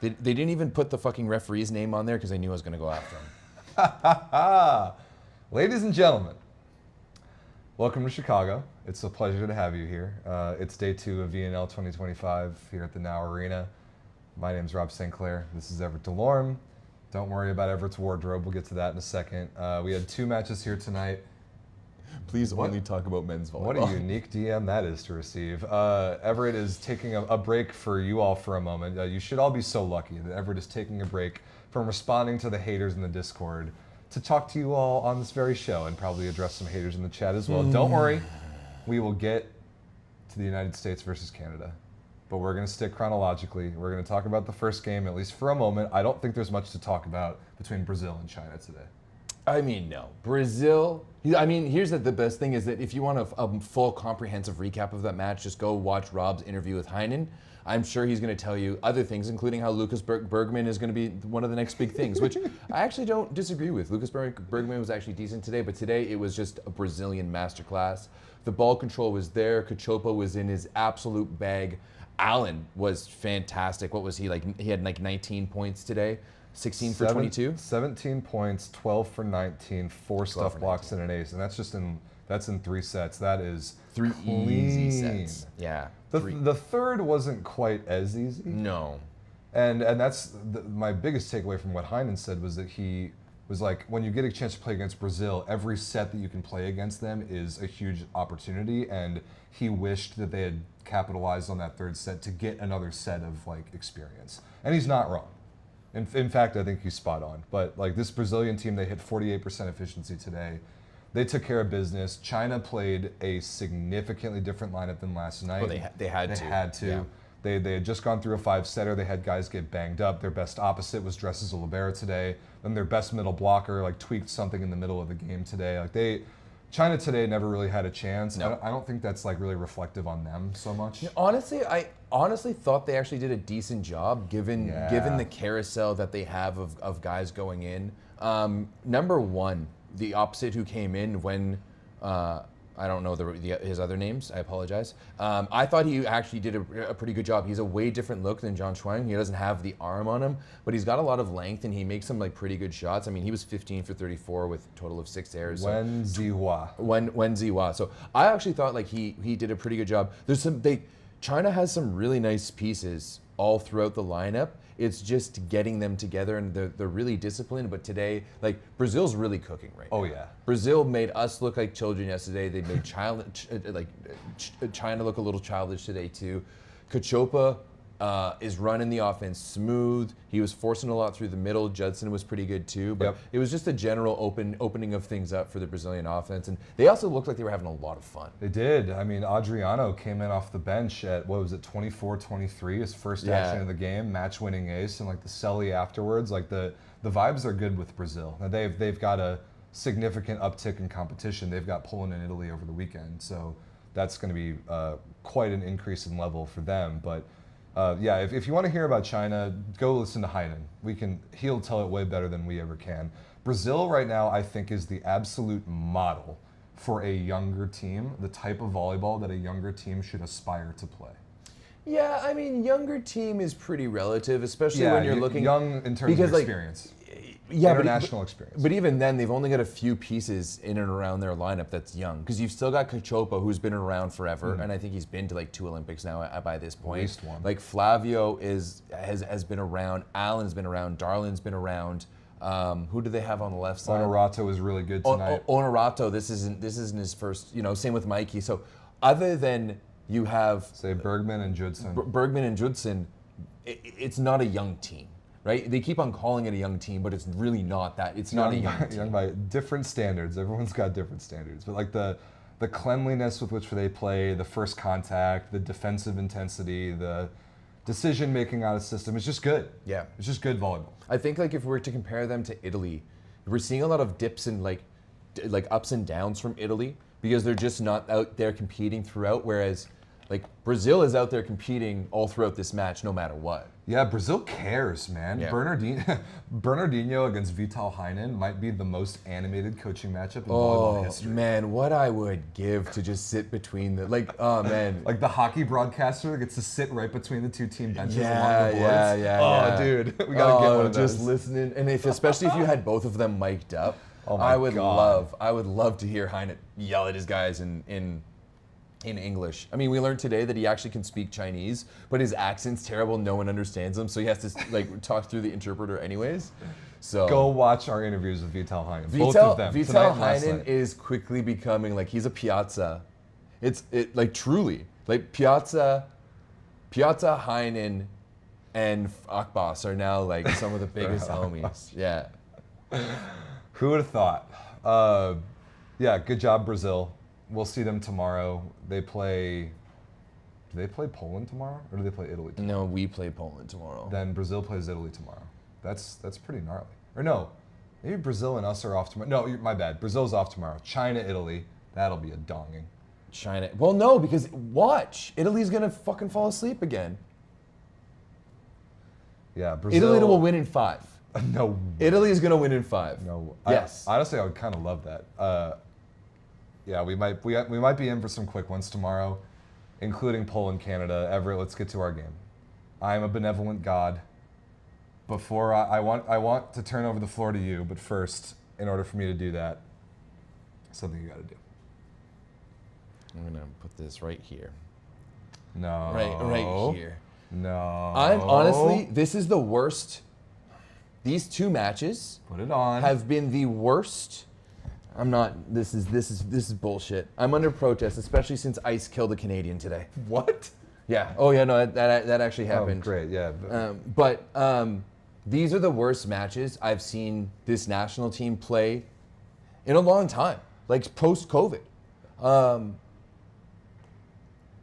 They didn't even put the fucking referee's name on there because they knew I was going to go after him. Ladies and gentlemen, welcome to Chicago. It's a pleasure to have you here. It's day 2 of VNL 2025 here at the Now Arena. My name's Rob St. Clair. This is Everett Delorme. Don't worry about Everett's wardrobe. We'll get to that in a second. We had 2 matches here tonight. Please only talk about men's volleyball. What a unique DM that is to receive. Everett is taking a break for you all for a moment. You should all be so lucky that Everett is taking a break from responding to the haters in the Discord to talk to you all on this very show and probably address some haters in the chat as well. Don't worry, we will get to the United States versus Canada. But we're going to stick chronologically. We're going to talk about the first game, at least for a moment. I don't think there's much to talk about between Brazil and China today. I mean, no. Brazil, I mean, here's the best thing is that if you want a full comprehensive recap of that match, just go watch Rob's interview with Heinen. I'm sure he's going to tell you other things, including how Lucas Bergman is going to be one of the next big things, which I actually don't disagree with. Lucas Bergman was actually decent today, but today it was just a Brazilian masterclass. The ball control was there. Cachopa was in his absolute bag. Allen was fantastic. What was he like? He had like 19 points today. 16 for 22? 17 points, 12 for 19, 4 stuff blocks and an ace. And that's in 3 sets. That is 3 clean. easy sets. Yeah. The third wasn't quite as easy. No. And that's my biggest takeaway from what Heinen said was that he was like, when you get a chance to play against Brazil, every set that you can play against them is a huge opportunity. And he wished that they had capitalized on that third set to get another set of like experience. And he's not wrong. In fact, I think he's spot on. But like this Brazilian team, they hit 48% efficiency today. They took care of business. China played a significantly different lineup than last night. Well, they had to. Yeah. They had just gone through a 5-setter. They had guys get banged up. Their best opposite was dressed as a libero today. Then their best middle blocker like tweaked something in the middle of the game today. Like China today never really had a chance. No. I don't think that's like really reflective on them so much. Honestly, I honestly thought they actually did a decent job given the carousel that they have of guys going in. Number one, the opposite who came in when I don't know his other names. I apologize. I thought he actually did a pretty good job. He's a way different look than John Schwang. He doesn't have the arm on him, but he's got a lot of length and he makes some like pretty good shots. I mean, he was 15 for 34 with a total of 6 errors. Wen Ziwa. So I actually thought like he did a pretty good job. China has some really nice pieces all throughout the lineup. It's just getting them together, and they're really disciplined. But today, like Brazil's really cooking right now. Oh yeah. Brazil made us look like children yesterday. They made China look a little childish today too. Cachopa is running the offense smooth. He was forcing a lot through the middle. Judson was pretty good too. But it was just a general opening of things up for the Brazilian offense. And they also looked like they were having a lot of fun. They did. I mean, Adriano came in off the bench at, 24-23, his first action of the game, match-winning ace, and like the celly afterwards. Like the vibes are good with Brazil. Now they've got a significant uptick in competition. They've got Poland and Italy over the weekend. So that's going to be quite an increase in level for them. But if you want to hear about China, go listen to Heinen. He'll tell it way better than we ever can. Brazil right now, I think, is the absolute model for a younger team, the type of volleyball that a younger team should aspire to play. Yeah, I mean, younger team is pretty relative, especially when you're looking young in terms of experience. International experience. But even then, they've only got a few pieces in and around their lineup that's young. Because you've still got Cachopa, who's been around forever, and I think he's been to like 2 Olympics now by this point. At least one. Like Flavio has been around, Allen's been around, Darlin's been around. Who do they have on the left side? Honorato was really good tonight. Honorato, this isn't his first. Same with Mikey. So other than you have Bergman and Judson, it's not a young team. Right? They keep on calling it a young team, but it's really not that. It's not a young team. Young by different standards. Everyone's got different standards. But like the cleanliness with which they play, the first contact, the defensive intensity, the decision making out of system, it's just good. Yeah. It's just good volleyball. I think like if we were to compare them to Italy, we're seeing a lot of dips and like ups and downs from Italy because they're just not out there competing throughout. Whereas Like Brazil is out there competing all throughout this match, no matter what. Yeah, Brazil cares, man. Yeah. Bernardinho against Vital Heinen might be the most animated coaching matchup in volleyball Oh history. man, what I would give to just sit between the oh man. Like the hockey broadcaster that gets to sit right between the two team benches along Yeah, the boards. yeah. Dude, we gotta get one of those. Just listening, and especially if you had both of them mic'd up, Oh my I would God. love to hear Heine yell at his guys in English. I mean, we learned today that he actually can speak Chinese, but his accent's terrible. No one understands him, so he has to like talk through the interpreter anyways. So Go watch our interviews with Vital Heinen. Both Vital of them. Vital tonight and last Heinen night. is quickly becoming like he's a Piazza. It like truly like Piazza Heinen and Akbas are now like some of the biggest homies. Yeah. Who would have thought? Yeah, good job, Brazil. We'll see them tomorrow. They play. Do they play Poland tomorrow, or do they play Italy tomorrow? No, we play Poland tomorrow. Then Brazil plays Italy tomorrow. That's pretty gnarly. Or no, maybe Brazil and us are off tomorrow. No, my bad. Brazil's off tomorrow. China, Italy. That'll be a donging. China. Well, no, because watch, Italy's gonna fucking fall asleep again. Yeah, Brazil. Italy will win in 5. No. Italy is gonna win in 5. No. Yes. Honestly, I would kind of love that. Yeah, we might be in for some quick ones tomorrow, including Poland, Canada. Everett, let's get to our game. I am a benevolent God. Before I want to turn over the floor to you, but first, in order for me to do that, something you got to do. I'm gonna put this right here. No. Right here. No. I'm honestly, this is the worst. These 2 matches Put it on. have been the worst. I'm not. This is bullshit. I'm under protest, especially since Ice killed a Canadian today. What? Yeah. Oh yeah. No, that actually happened. Oh, great. Yeah. But these are the worst matches I've seen this national team play in a long time, like post-COVID.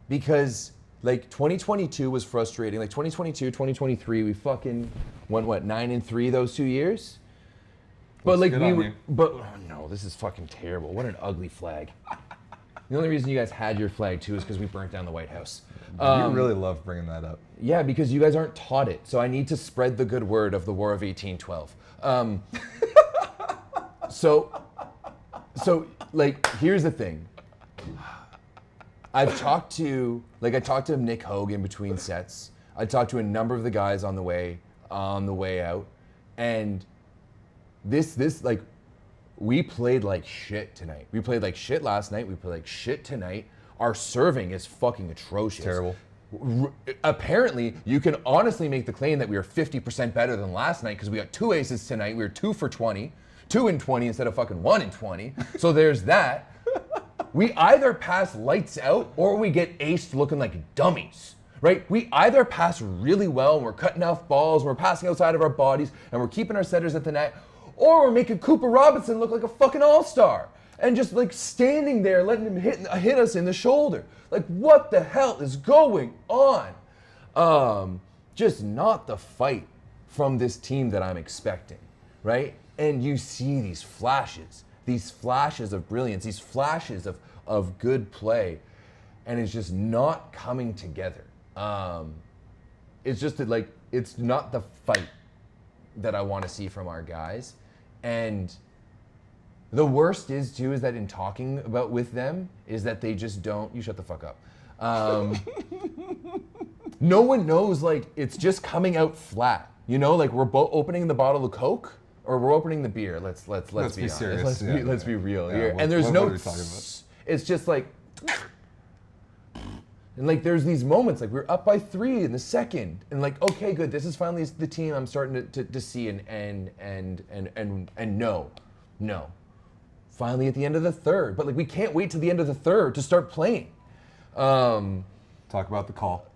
Because like 2022 was frustrating. Like 2022, 2023, we fucking went 9-3 those 2 years. But like good on you. oh no, this is fucking terrible. What an ugly flag. The only reason you guys had your flag too is because we burnt down the White House. You really love bringing that up. Yeah, because you guys aren't taught it. So I need to spread the good word of the War of 1812. So like, here's the thing. I talked to Nick Hogue in between sets. I talked to a number of the guys on the way out, and this like, we played like shit tonight. We played like shit last night. We played like shit tonight. Our serving is fucking atrocious. Terrible. Apparently, you can honestly make the claim that we are 50% better than last night because we got 2 aces tonight. We were 2 for 20, 2 in 20 instead of fucking 1 in 20. So there's that. We either pass lights out or we get aced looking like dummies, right? We either pass really well and we're cutting off balls, we're passing outside of our bodies, and we're keeping our setters at the net, or we're making Cooper Robinson look like a fucking all-star and just like standing there letting him hit us in the shoulder. Like, what the hell is going on? Just not the fight from this team that I'm expecting, right? And you see these flashes of brilliance, these flashes of good play, and it's just not coming together. It's just that, like, it's not the fight that I want to see from our guys. And the worst is that in talking about with them is that they just don't, you shut the fuck up. No one knows, like, it's just coming out flat. You know, like, we're both opening the bottle of Coke or we're opening the beer. Let's be honest. serious. Let's be real here. What- And there's what no, are we talking about? it's just like, and like there's these moments, like we're up by 3 in the second, and like, okay, good, this is finally the team I'm starting to see, and no. Finally at the end of the third, but like we can't wait till the end of the third to start playing. Talk about the call.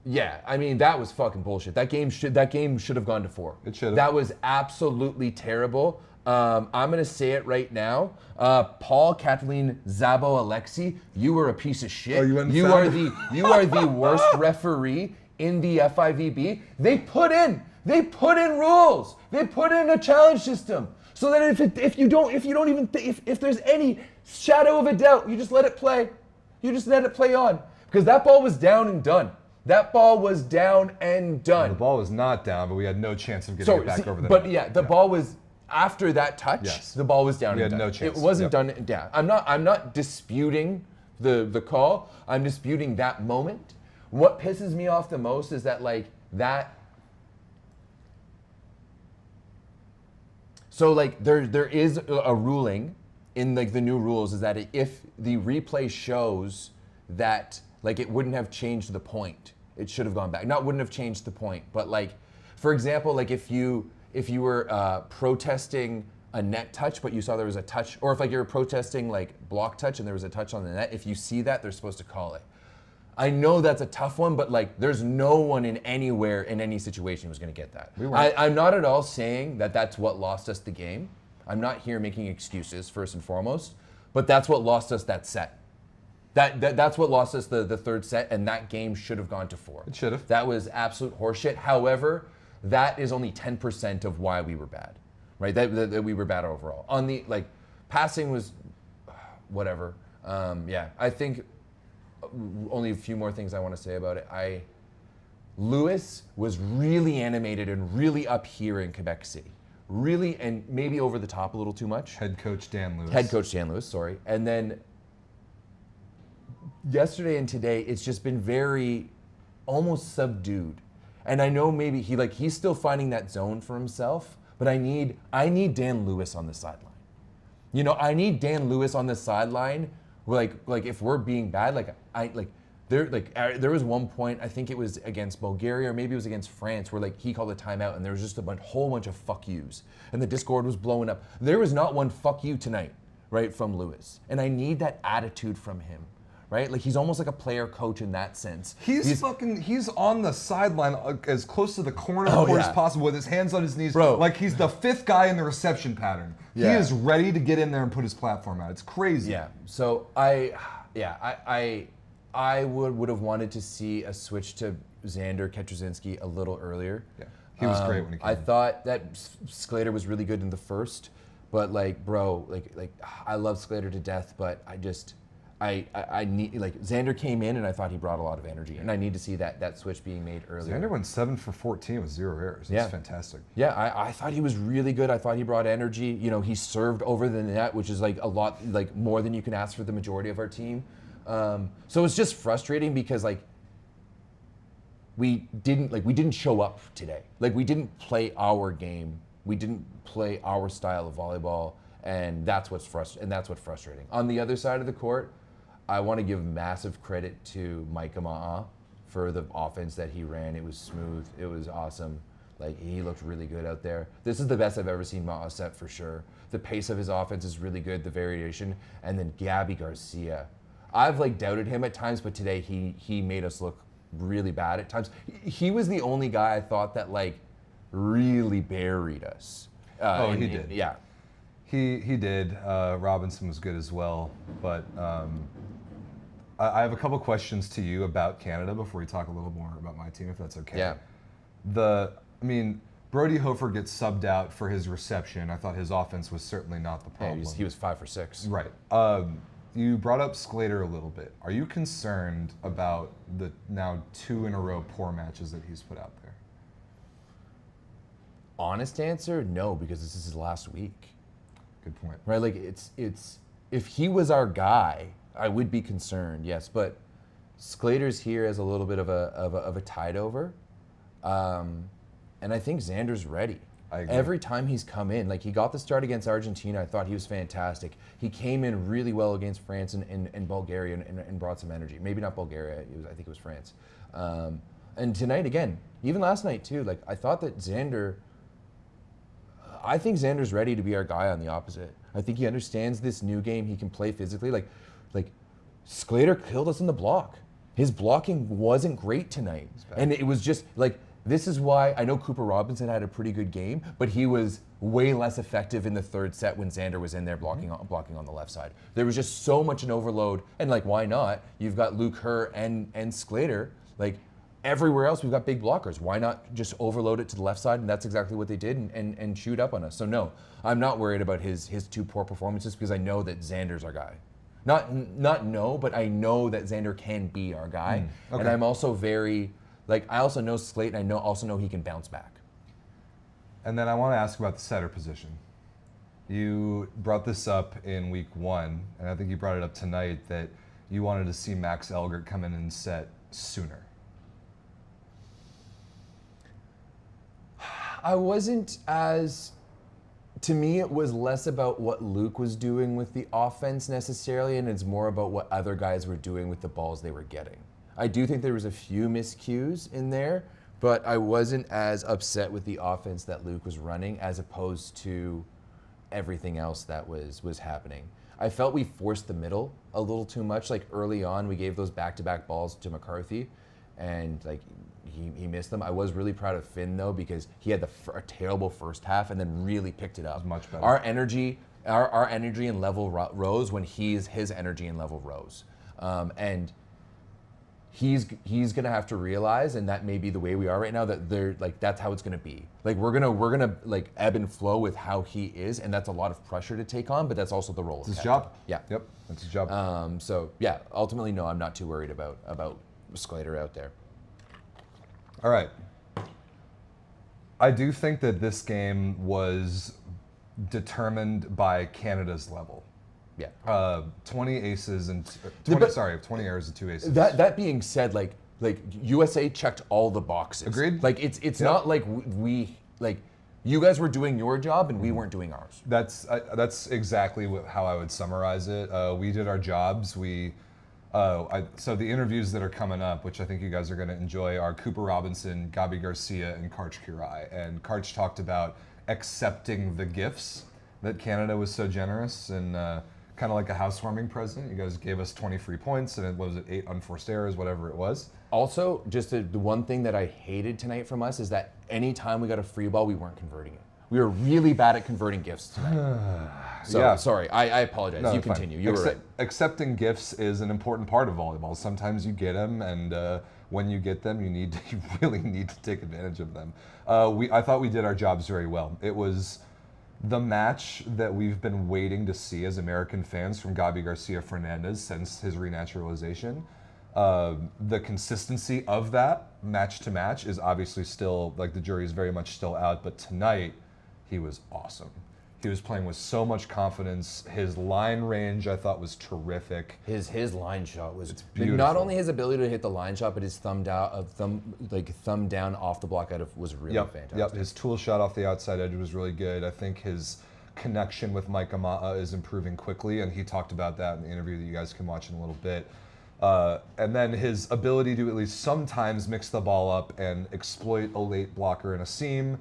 Yeah, I mean, that was fucking bullshit. That game should have gone to 4. It should have. That was absolutely terrible. I'm gonna say it right now. Paul Kathleen Zabo Alexi, you were a piece of shit. Oh, you went you Zabo? you are the worst referee in the FIVB. They put in rules. They put in a challenge system so that if there's any shadow of a doubt, you just let it play. You just let it play on. Because that ball was down and done. That ball was down and done. The ball was not down, but we had no chance of getting it back over the But net. yeah, the ball was after that touch. Yes. The ball was down. We and had done. no chance. It wasn't Yep. done. Yeah, I'm not disputing the call. I'm disputing that moment. What pisses me off the most is that like that. So like there is a ruling in like the new rules is that if the replay shows that like it wouldn't have changed the point, it should have gone back. Not wouldn't have changed the point, but like for example, like if you were protesting a net touch, but you saw there was a touch, or if like you were protesting like block touch and there was a touch on the net, if you see that, they're supposed to call it. I know that's a tough one, but like there's no one in anywhere in any situation who's going to get that. I'm not at all saying that that's what lost us the game. I'm not here making excuses first and foremost, but that's what lost us that set. That's what lost us the third set, and that game should have gone to 4. It should have. That was absolute horseshit. However, that is only 10% of why we were bad, right? That we were bad overall. On the like passing was whatever. Yeah, I think only a few more things I want to say about it. Lewis was really animated and really up here in Quebec City. Really, and maybe over the top a little too much. Head coach Dan Lewis. Sorry. And then yesterday and today, it's just been very almost subdued. And I know maybe he's still finding that zone for himself, but I need Dan Lewis on the sideline. You know, I need Dan Lewis on the sideline. Like if we're being bad, there was one point, I think it was against Bulgaria or maybe it was against France, where like he called a timeout and there was just a whole bunch of fuck yous and the Discord was blowing up. There was not one fuck you tonight, right, from Lewis. And I need that attitude from him, right? Like he's almost like a player coach in that sense. He's on the sideline as close to the corner court as possible with his hands on his knees. Bro. Like he's the 5th guy in the reception pattern. Yeah. He is ready to get in there and put his platform out. It's crazy. Yeah. So I would have wanted to see a switch to Xander Ketrzinski a little earlier. Yeah. He was great when he came I in. thought that Sclater was really good in the first, but like, bro, like I love Sclater to death, but I need, like, Xander came in and I thought he brought a lot of energy, and I need to see that switch being made earlier. Xander went 7 for 14 with 0 errors. That's fantastic. Yeah, I thought he was really good. I thought he brought energy. You know, he served over the net, which is like a lot, like more than you can ask for the majority of our team. So it's just frustrating because like we didn't show up today. Like we didn't play our game. We didn't play our style of volleyball, and that's what's frustrating. On the other side of the court, I want to give massive credit to Micah Ma'a for the offense that he ran. It was smooth. It was awesome. Like, he looked really good out there. This is the best I've ever seen Ma'a set for sure. The pace of his offense is really good, the variation. And then Gabby Garcia. I've like doubted him at times, but today he made us look really bad at times. He was the only guy I thought that like really buried us. He did. Yeah. He did. Robinson was good as well. But I have a couple questions to you about Canada before we talk a little more about my team, if that's okay. Yeah. Brody Hofer gets subbed out for his reception. I thought his offense was certainly not the problem. Yeah, he was 5 for 6. Right. You brought up Sclater a little bit. Are you concerned about the now 2 in a row poor matches that he's put out there? Honest answer, no, because this is his last week. Good point. Right, like it's if he was our guy, I would be concerned, yes. But Sclater's here as a little bit of a tide over, and I think Xander's ready. I agree. Every time he's come in, like he got the start against Argentina, I thought he was fantastic. He came in really well against France and Bulgaria and brought some energy. Maybe not Bulgaria, I think it was France. And tonight again, even last night too. Like I thought that I think Xander's ready to be our guy on the opposite. I think he understands this new game. He can play physically. Like Sclater killed us in the block. His blocking wasn't great tonight. And it was just like, this is why I know Cooper Robinson had a pretty good game, but he was way less effective in the third set when Xander was in there blocking on the left side. There was just so much an overload. And like, why not? You've got Luke Herr and Sclater. Like, everywhere else, we've got big blockers. Why not just overload it to the left side? And that's exactly what they did and shoot up on us. So no, I'm not worried about his 2 poor performances because I know that Xander's our guy. Not no, but I know that Xander can be our guy. Okay. And I'm also very, like, I also know Slate, and I also know he can bounce back. And then I want to ask about the setter position. You brought this up in week 1, and I think you brought it up tonight that you wanted to see Max Elgert come in and set sooner. I wasn't as, to me, it was less about what Luke was doing with the offense necessarily, and it's more about what other guys were doing with the balls they were getting. I do think there was a few miscues in there, but I wasn't as upset with the offense that Luke was running as opposed to everything else that was happening. I felt we forced the middle a little too much. Like early on, we gave those back-to-back balls to McCarthy, and like he missed them. I was really proud of Finn though, because he had a terrible first half and then really picked it up. Much better. Our energy and level rose when his energy and level rose, and he's gonna have to realize, and that may be the way we are right now, that they're like that's how it's gonna be. Like we're gonna like ebb and flow with how he is, and that's a lot of pressure to take on, but that's also the role. It's his job. Yeah. Yep. That's his job. So yeah, ultimately no, I'm not too worried about Sclater out there. All right. I do think that this game was determined by Canada's level. Yeah. 20 aces and 20 errors and 2 aces. That being said, like USA checked all the boxes. Agreed. Like it's not like we like you guys were doing your job and we weren't doing ours. That's exactly how I would summarize it. We did our jobs. So the interviews that are coming up, which I think you guys are going to enjoy, are Cooper Robinson, Gabi Garcia, and Karch Kirai. And Karch talked about accepting the gifts that Canada was so generous and kind of like a housewarming present. You guys gave us 20 free points and what was it, 8 unforced errors, whatever it was. Also, just the one thing that I hated tonight from us is that anytime we got a free ball, we weren't converting it. We were really bad at converting gifts tonight. So, Yeah. sorry, I apologize. No, you it's fine. continue. You were right. Accepting gifts is an important part of volleyball. Sometimes you get them, and when you get them, you really need to take advantage of them. I thought we did our jobs very well. It was the match that we've been waiting to see as American fans from Gabi Garcia Fernandez since his renaturalization. The consistency of that match to match is obviously still, like, the jury is very much still out, but tonight he was awesome. He was playing with so much confidence. His line range, I thought, was terrific. His line shot was beautiful. not only his ability to hit the line shot, but his thumb down off the block was really fantastic. Yep, his tool shot off the outside edge was really good. I think his connection with Mike Ama'a is improving quickly, and he talked about that in the interview that you guys can watch in a little bit. And then his ability to at least sometimes mix the ball up and exploit a late blocker in a seam,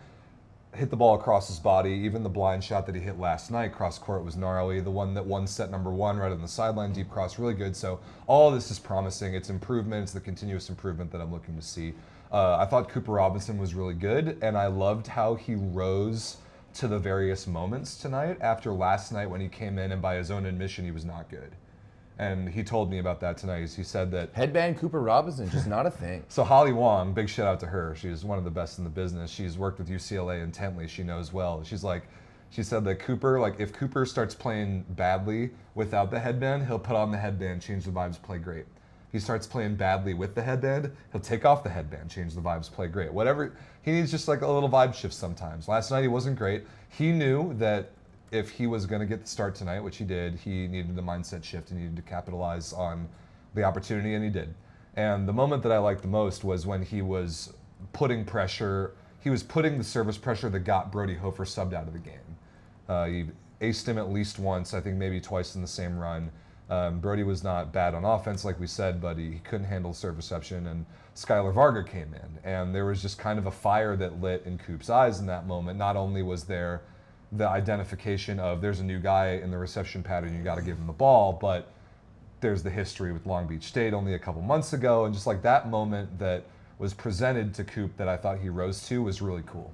hit the ball across his body. Even the blind shot that he hit last night cross court was gnarly. The one that won set number 1 right on the sideline, deep cross, really good. So all of this is promising. It's improvement. It's the continuous improvement that I'm looking to see. I thought Cooper Robinson was really good, and I loved how he rose to the various moments tonight after last night when he came in and by his own admission he was not good. And he told me about that tonight. He said that Headband Cooper Robinson, just not a thing. So Holly Wong, big shout out to her. She's one of the best in the business. She's worked with UCLA intently. She knows well. She said that Cooper, like if Cooper starts playing badly without the headband, he'll put on the headband, change the vibes, play great. He starts playing badly with the headband, he'll take off the headband, change the vibes, play great. Whatever, he needs just like a little vibe shift sometimes. Last night he wasn't great. He knew that if he was going to get the start tonight, which he did, he needed the mindset shift. He needed to capitalize on the opportunity, and he did. And the moment that I liked the most was when he was putting pressure. He was putting the service pressure that got Brody Hofer subbed out of the game. He aced him at least once, I think maybe twice in the same run. Brody was not bad on offense, like we said, but he couldn't handle serve reception, and Skylar Varga came in. And there was just kind of a fire that lit in Coop's eyes in that moment. Not only was there the identification of there's a new guy in the reception pattern, you got to give him the ball, but there's the history with Long Beach State only a couple months ago, and just like that moment that was presented to Coop that I thought he rose to was really cool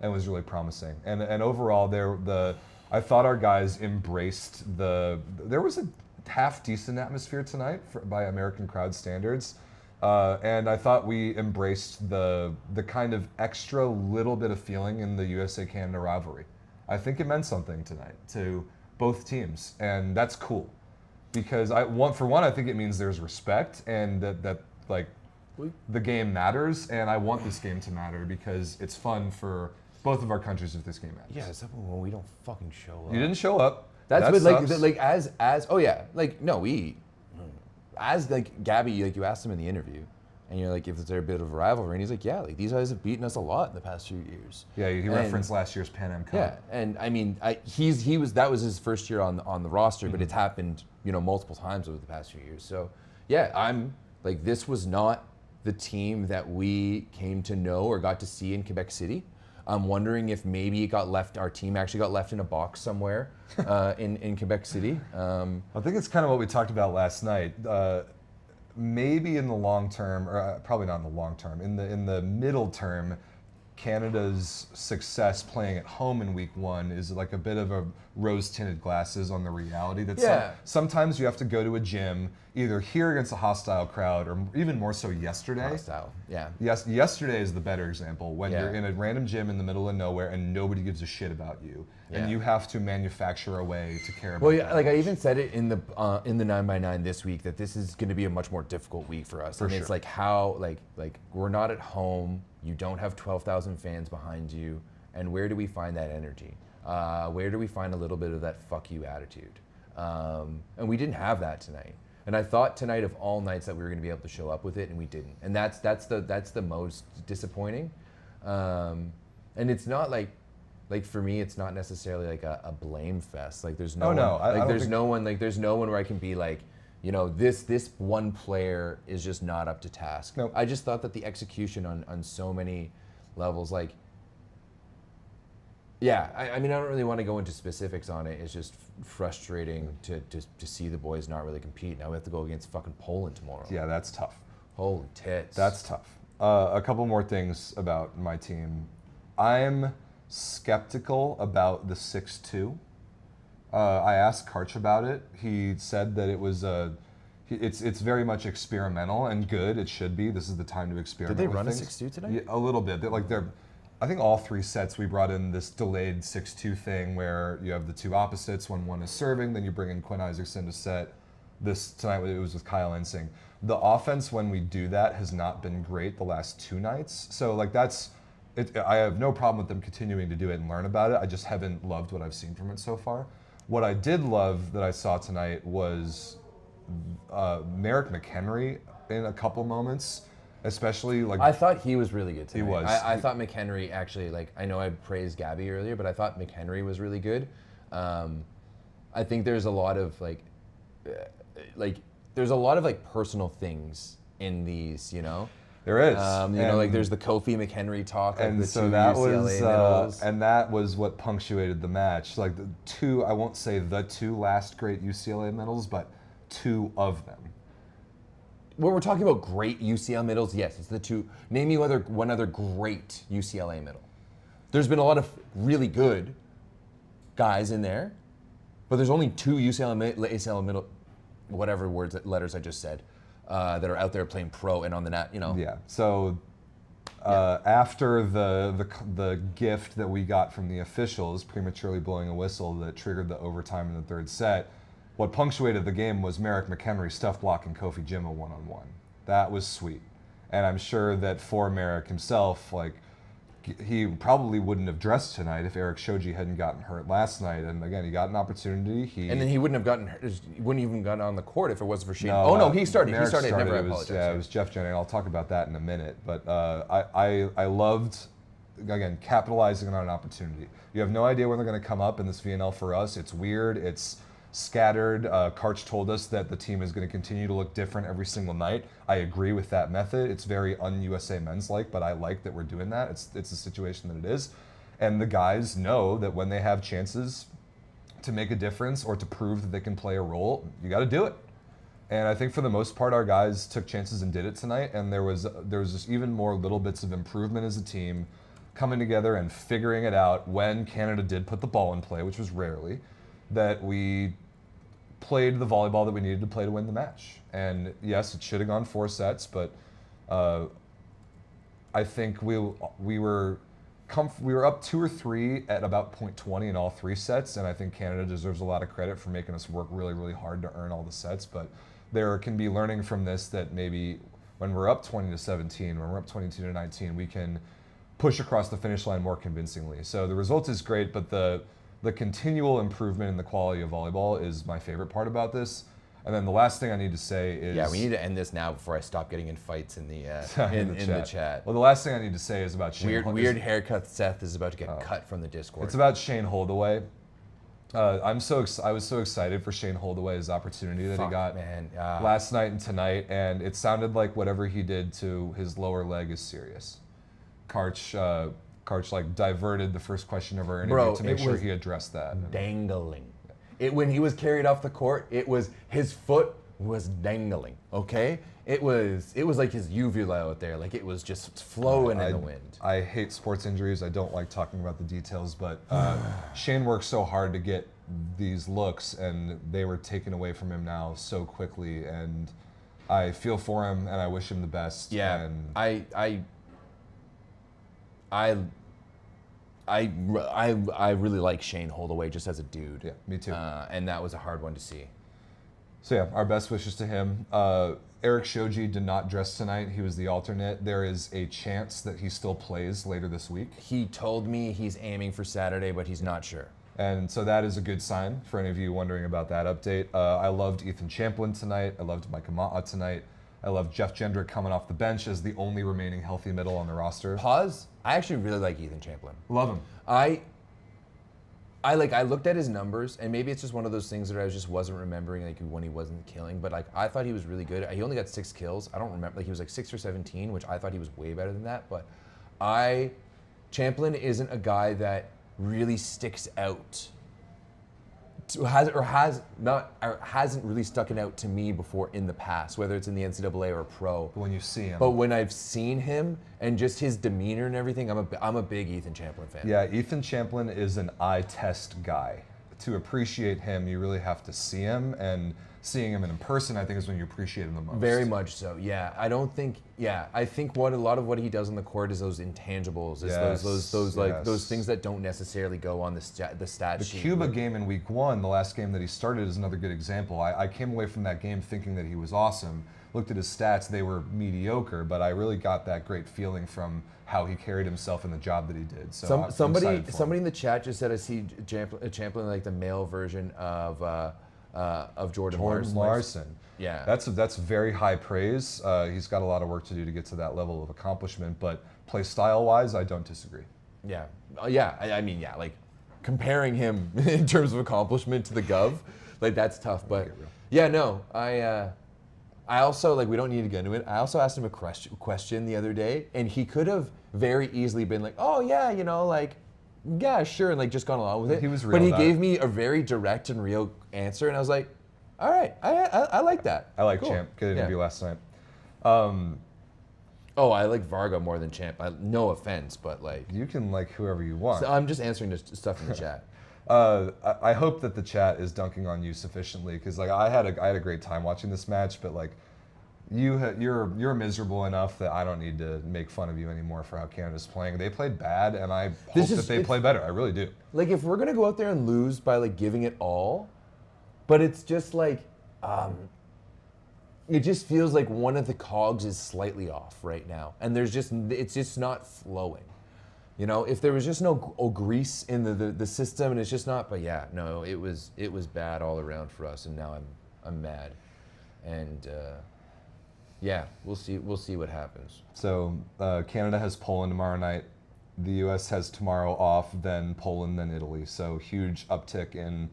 and was really promising. And overall, I thought our guys embraced there was a half decent atmosphere tonight by American crowd standards. And I thought we embraced the kind of extra little bit of feeling in the USA-Canada rivalry. I think it meant something tonight to both teams, and that's cool. because for one, I think it means there's respect and that like the game matters, and I want this game to matter because it's fun for both of our countries if this game matters. Yeah, except when we don't fucking show up. You didn't show up. That's that what sucks. like as oh yeah, like no, we as like Gabby, like you asked him in the interview, and you're like, if there a bit of a rivalry, and he's like, yeah, like these guys have beaten us a lot in the past few years. Yeah, he referenced last year's Pan Am Cup. Yeah, and I mean, that was his first year on the roster, but it's happened, multiple times over the past few years. So yeah, I'm like, this was not the team that we came to know or got to see in Quebec City. I'm wondering if maybe our team actually got left in a box somewhere in Quebec City. I think it's kind of what we talked about last night. Maybe in the long term, or probably not in the long term, in the middle term, Canada's success playing at home in week 1 is like a bit of a rose-tinted glasses on the reality that sometimes you have to go to a gym, either here against a hostile crowd, or even more so yesterday. Hostile, yeah. Yes, yesterday is the better example, when you're in a random gym in the middle of nowhere and nobody gives a shit about you, and you have to manufacture a way to care about. Well, yeah, like I even said it in the 9x9 this week that this is going to be a much more difficult week for us. It's like how like we're not at home. You don't have 12,000 fans behind you, and where do we find that energy? Where do we find a little bit of that fuck you attitude? And we didn't have that tonight. And I thought tonight of all nights that we were going to be able to show up with it, and we didn't. And that's the most disappointing. And it's not like for me, it's not necessarily like a blame fest. Like there's no there's no one where I can be like, this one player is just not up to task. Nope. I just thought that the execution on so many levels, I mean, I don't really want to go into specifics on it. It's just frustrating to see the boys not really compete. Now we have to go against fucking Poland tomorrow. Yeah, that's tough. Holy tits. That's tough. A couple more things about my team. I'm skeptical about the 6-2. I asked Karch about it. He said that it was it's very much experimental and good. It should be. This is the time to experiment. Did they with run a things. 6-2 tonight? Yeah, a little bit. I think all 3 sets we brought in this delayed 6-2 thing where you have the 2 opposites when one is serving, then you bring in Quinn Isaacson to set. This tonight it was with Kyle Ensing. The offense when we do that has not been great the last 2 nights. So that's it. I have no problem with them continuing to do it and learn about it. I just haven't loved what I've seen from it so far. What I did love that I saw tonight was Merrick McHenry in a couple moments. Especially I thought he was really good tonight. He was. I thought McHenry actually, I know I praised Gabby earlier, but I thought McHenry was really good. I think there's a lot of personal things in these, There is. There's the Kofi McHenry talk. And the so 2 that UCLA was, middles. and that was what punctuated the match. Like the 2, I won't say the 2 last great UCLA medals, but 2 of them. When we're talking about great UCL middles, yes, it's the 2. Name me one other great UCLA middle. There's been a lot of really good guys in there, but there's only 2 UCLA middle, whatever letters I just said, that are out there playing pro and on the net. Yeah. So after the gift that we got from the officials prematurely blowing a whistle that triggered the overtime in the 3rd set. What punctuated the game was Merrick McHenry stuff blocking Kofi Jimma one-on-one. That was sweet. And I'm sure that for Merrick himself, he probably wouldn't have dressed tonight if Eric Shoji hadn't gotten hurt last night. And again, he got an opportunity. And then he wouldn't even gotten on the court if it wasn't for Shane. He started. Merrick He started. Never apologized. It was Jeff Jennings. I'll talk about that in a minute. But I loved, again, capitalizing on an opportunity. You have no idea when they're going to come up in this VNL for us. It's weird. It's scattered. Karch told us that the team is going to continue to look different every single night. I agree with that method. It's very un-USA men's-like, but I like that we're doing that. It's the situation that it is. And the guys know that when they have chances to make a difference or to prove that they can play a role, you got to do it. And I think for the most part, our guys took chances and did it tonight. And there was just even more little bits of improvement as a team coming together and figuring it out when Canada did put the ball in play, which was rarely, that we played the volleyball that we needed to play to win the match. And yes, it should have gone 4 sets, but I think we were we were up 2 or 3 at about point 20 in all 3 sets, and I think Canada deserves a lot of credit for making us work really, really hard to earn all the sets. But there can be learning from this that maybe when we're up 20 to 17, when we're up 22 to 19, we can push across the finish line more convincingly. So the result is great, but the continual improvement in the quality of volleyball is my favorite part about this. And then the last thing I need to say is... Yeah, we need to end this now before I stop getting in fights in the chat. Well, the last thing I need to say is about Shane. Weird haircut Seth is about to get cut from the Discord. It's about Shane Holdaway. I was so excited for Shane Holdaway's opportunity that he got last night and tonight, and it sounded like whatever he did to his lower leg is serious. Karch like diverted the first question of our interview to make sure he addressed that. Dangling. When he was carried off the court, his foot was dangling. Okay, it was like his uvula out there, like it was just flowing in the wind. I hate sports injuries. I don't like talking about the details, but Shane worked so hard to get these looks, and they were taken away from him now so quickly. And I feel for him, and I wish him the best. Yeah, and I really like Shane Holdaway just as a dude. Yeah, me too. And that was a hard one to see. So yeah, our best wishes to him. Eric Shoji did not dress tonight. He was the alternate. There is a chance that he still plays later this week. He told me he's aiming for Saturday, but he's not sure. And so that is a good sign for any of you wondering about that update. I loved Ethan Champlin tonight. I loved Mike Ama'a tonight. I love Jeff Jendrick coming off the bench as the only remaining healthy middle on the roster. Pause. I actually really like Ethan Champlin. Love him. I looked at his numbers, and maybe it's just one of those things that I just wasn't remembering, like when he wasn't killing. But like I thought he was really good. He only got 6 kills. I don't remember. Like he was like 6 or 17, which I thought he was way better than that. But Champlin isn't a guy that really sticks out. Hasn't really stuck it out to me before in the past, whether it's in the NCAA or pro. When you see him. But when I've seen him and just his demeanor and everything, I'm a big Ethan Champlin fan. Yeah, Ethan Champlin is an eye test guy. To appreciate him, you really have to see him, and seeing him in person, I think, is when you appreciate him the most. Very much so. Yeah, I think a lot of what he does on the court is those intangibles, is those things that don't necessarily go on the stat sheet. The Cuba game in week 1, the last game that he started, is another good example. I came away from that game thinking that he was awesome. Looked at his stats, they were mediocre, but I really got that great feeling from how he carried himself in the job that he did. So somebody in the chat just said I see Champlin like the male version of Jordan Larson. Yeah, that's very high praise. He's got a lot of work to do to get to that level of accomplishment, but play style wise, I don't disagree. Yeah, I mean, like comparing him in terms of accomplishment to the Gov, like that's tough. But yeah, no, I also, like, we don't need to get into it. I also asked him a question the other day, and he could have very easily been like, oh yeah, like, yeah, sure, and like just gone along with it. He was real. But he gave me a very direct and real answer, and I was like, all right, I like that. I like Champ. Good interview last night. Oh, I like Varga more than Champ. No offense, but like... You can like whoever you want. So I'm just answering the stuff in the chat. I hope that the chat is dunking on you sufficiently, because like I had a great time watching this match, but like you're miserable enough that I don't need to make fun of you anymore for how Canada's playing. They played bad, and I hope that they play better. I really do. Like if we're gonna go out there and lose by like giving it all, but it's just like it just feels like one of the cogs is slightly off right now, and it's just not flowing. You know, if there was just no grease in the system, and it's just not. But yeah, no, it was bad all around for us, and now I'm mad, and yeah, we'll see what happens. So Canada has Poland tomorrow night. The U.S. has tomorrow off, then Poland, then Italy. So huge uptick in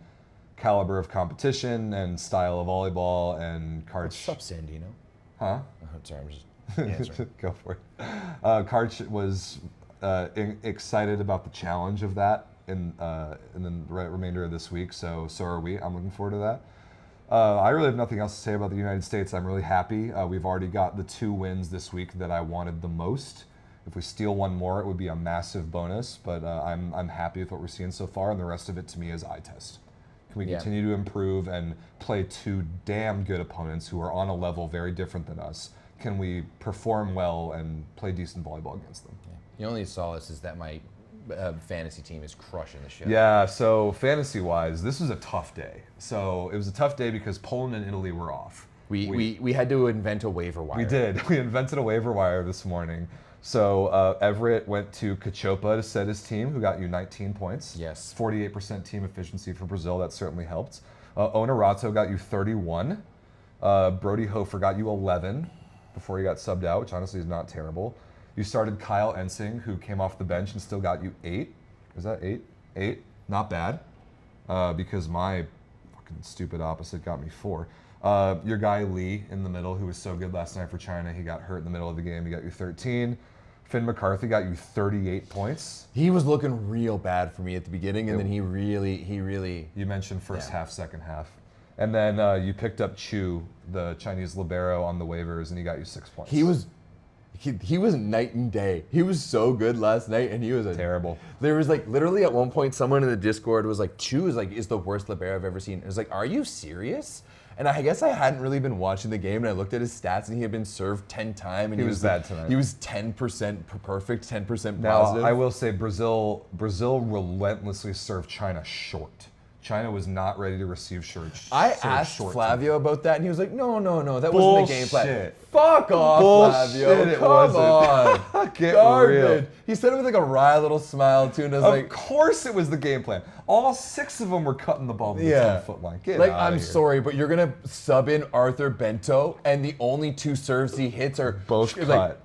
caliber of competition and style of volleyball and Karch. What's up, Sandino? Huh? Sorry, I'm just answering. Go for it. Karch was excited about the challenge of that in the remainder of this week. So are we. I'm looking forward to that. I really have nothing else to say about the United States. I'm really happy. We've already got the 2 wins this week that I wanted the most. If we steal one more, it would be a massive bonus. But I'm happy with what we're seeing so far, and the rest of it to me is eye test. Can we continue to improve and play 2 damn good opponents who are on a level very different than us? Can we perform well and play decent volleyball against them? Yeah. The only solace is that my fantasy team is crushing the shit. Yeah, so fantasy-wise, this was a tough day. So it was a tough day because Poland and Italy were off. We had to invent a waiver wire. We did. We invented a waiver wire this morning. So Everett went to Cachopa to set his team, who got you 19 points. Yes. 48% team efficiency for Brazil. That certainly helped. Onerato got you 31. Brody Hofer got you 11 before he got subbed out, which honestly is not terrible. You started Kyle Ensing, who came off the bench and still got you 8. Is that 8? 8. Not bad. Because my fucking stupid opposite got me 4. Your guy Lee in the middle, who was so good last night for China, he got hurt in the middle of the game. He got you 13. Finn McCarthy got you 38 points. He was looking real bad for me at the beginning, and then he really. You mentioned first half, second half. And then you picked up Chu, the Chinese libero, on the waivers, and he got you 6 points. He was night and day. He was so good last night, and he was terrible. There was like literally at one point, someone in the Discord was like, "Chu is the worst libero I've ever seen." It was like, "Are you serious?" And I guess I hadn't really been watching the game, and I looked at his stats, and he had been served 10 times, and he was bad tonight. He was 10% perfect, 10% now, positive. I will say Brazil relentlessly served China short. China was not ready to receive short. I asked Flavio about that, and he was like, "No, that Bullshit. wasn't the game plan." Fuck off, Bullshit, Flavio. it Come wasn't. on. Get Garbage. real. He said it with like a wry little smile too, and I was Of like, course it was the game plan. All 6 of them were cutting the ball to the 10-foot line. Get like, outta I'm here. sorry, but you're gonna sub in Arthur Bento, and the only 2 serves he hits are Both like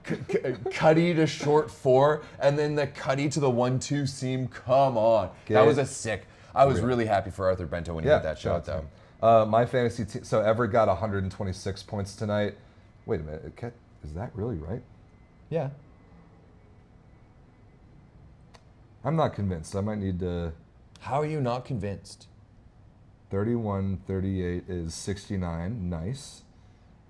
Cuddy to short 4, and then the Cuddy to the 1-2 seam. Come on, that was a sick. I was really happy for Arthur Bento when he hit that shot, though. My fantasy team. So Everett got 126 points tonight. Wait a minute, is that really right? Yeah. I'm not convinced. I might need to. How are you not convinced? 31, 38 is 69. Nice.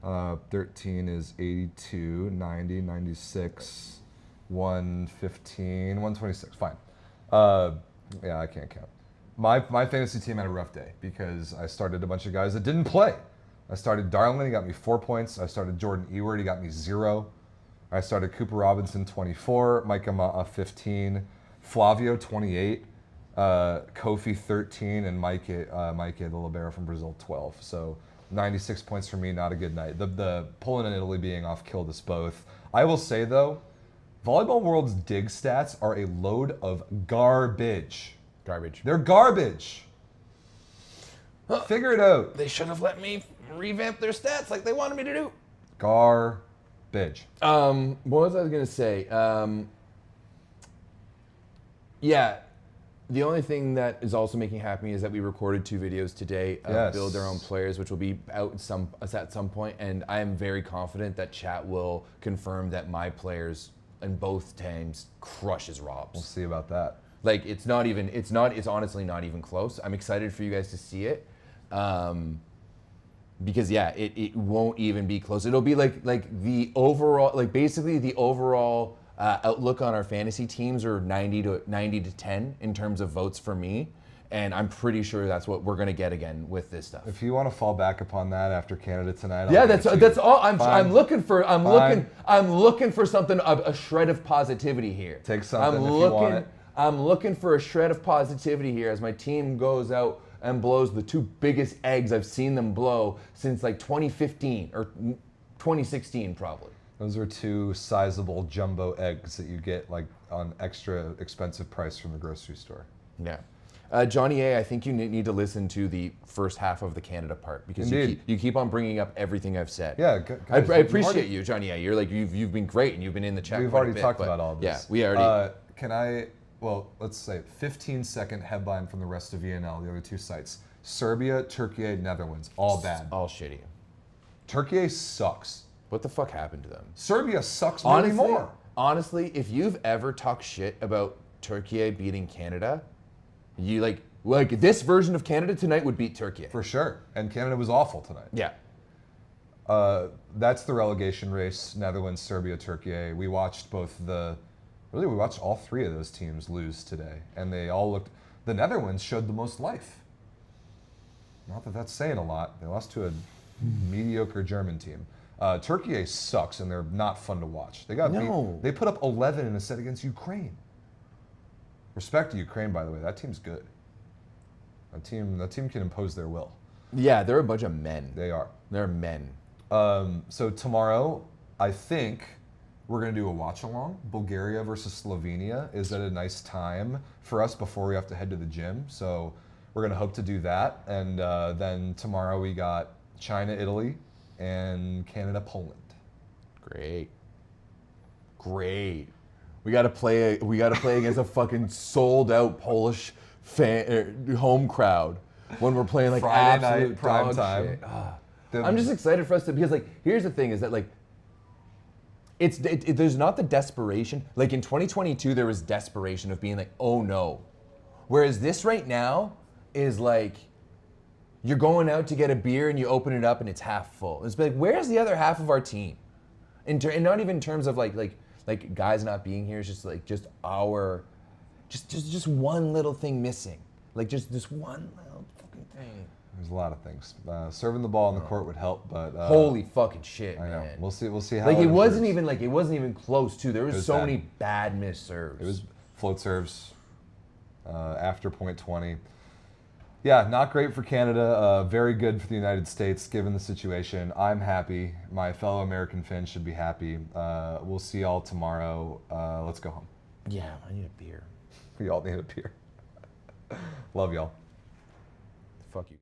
13 is 82, 90, 96, 115, 126. Fine. Yeah, I can't count. My fantasy team had a rough day because I started a bunch of guys that didn't play. I started Darling, he got me 4 points. I started Jordan Ewart, he got me 0. I started Cooper Robinson, 24. Micah Ma'a, 15. Flavio, 28. Kofi, 13. And Mike, the libero from Brazil, 12. So 96 points for me, not a good night. The Poland and Italy being off killed us both. I will say, though, Volleyball World's dig stats are a load of garbage. They're garbage. Figure it out. They should have let me revamp their stats like they wanted me to do. Garbage. What was I going to say? Yeah, the only thing that is also making me happy is that we recorded 2 videos today of Build Their Own Players, which will be out at some point, and I am very confident that chat will confirm that my players in both teams crushes Rob's. We'll see about that. Like, it's honestly not even close. I'm excited for you guys to see it. Because yeah, it won't even be close. It'll be like the overall, like basically the overall outlook on our fantasy teams are 90 to 10 in terms of votes for me. And I'm pretty sure that's what we're gonna get again with this stuff. If you want to fall back upon that after Canada tonight, yeah, that's all. I'm looking for something, a shred of positivity here. Take something if you want it. I'm looking for a shred of positivity here as my team goes out and blows the 2 biggest eggs I've seen them blow since like 2015 or 2016 probably. Those are 2 sizable jumbo eggs that you get like on extra expensive price from the grocery store. Yeah. Johnny A, I think you need to listen to the first half of the Canada part because you keep on bringing up everything I've said. Yeah, guys, I appreciate you, Johnny A. You're like you've been great and you've been in the chat. We've already talked about all of this. Yeah, we already. Can I? Well, let's say 15-second headline from the rest of VNL, the other 2 sites. Serbia, Turkey, Netherlands, all bad. All shitty. Turkey sucks. What the fuck happened to them? Serbia sucks maybe more. Honestly, if you've ever talked shit about Turkey beating Canada, you like this version of Canada tonight would beat Turkey. For sure. And Canada was awful tonight. Yeah. That's the relegation race, Netherlands, Serbia, Turkey. We watched we watched all 3 of those teams lose today. And they all looked, the Netherlands showed the most life. Not that that's saying a lot. They lost to a mediocre German team. Turkey sucks and they're not fun to watch. They put up 11 in a set against Ukraine. Respect to Ukraine, by the way. That team's good. That team can impose their will. Yeah, they're a bunch of men. They are. They're men. So tomorrow, I think we're going to do a watch along. Bulgaria versus Slovenia is at a nice time for us before we have to head to the gym. So we're going to hope to do that. And then tomorrow we got China, Italy, and Canada, Poland. Great. We got to play against a fucking sold out Polish home crowd when we're playing like Friday absolute night, prime dog time. shit. I'm just excited for us to, because like here's the thing is that like there's not the desperation. Like in 2022 there was desperation of being like, oh no. Whereas this right now is like you're going out to get a beer and you open it up and it's half full. It's like, where's the other half of our team? And not even in terms of like guys not being here. It's just like just one little thing missing. Like just this one little fucking thing. There's a lot of things. Serving the ball on the court would help, but holy fucking shit, I know. man. We'll see how. Like it wasn't improves. even close too. There was so bad. many bad missed serves. It was float serves after point 20. Yeah, not great for Canada. Very good for the United States given the situation. I'm happy. My fellow American fans should be happy. We'll see y'all tomorrow. Let's go home. Yeah, I need a beer. We all need a beer. Love y'all. Fuck you.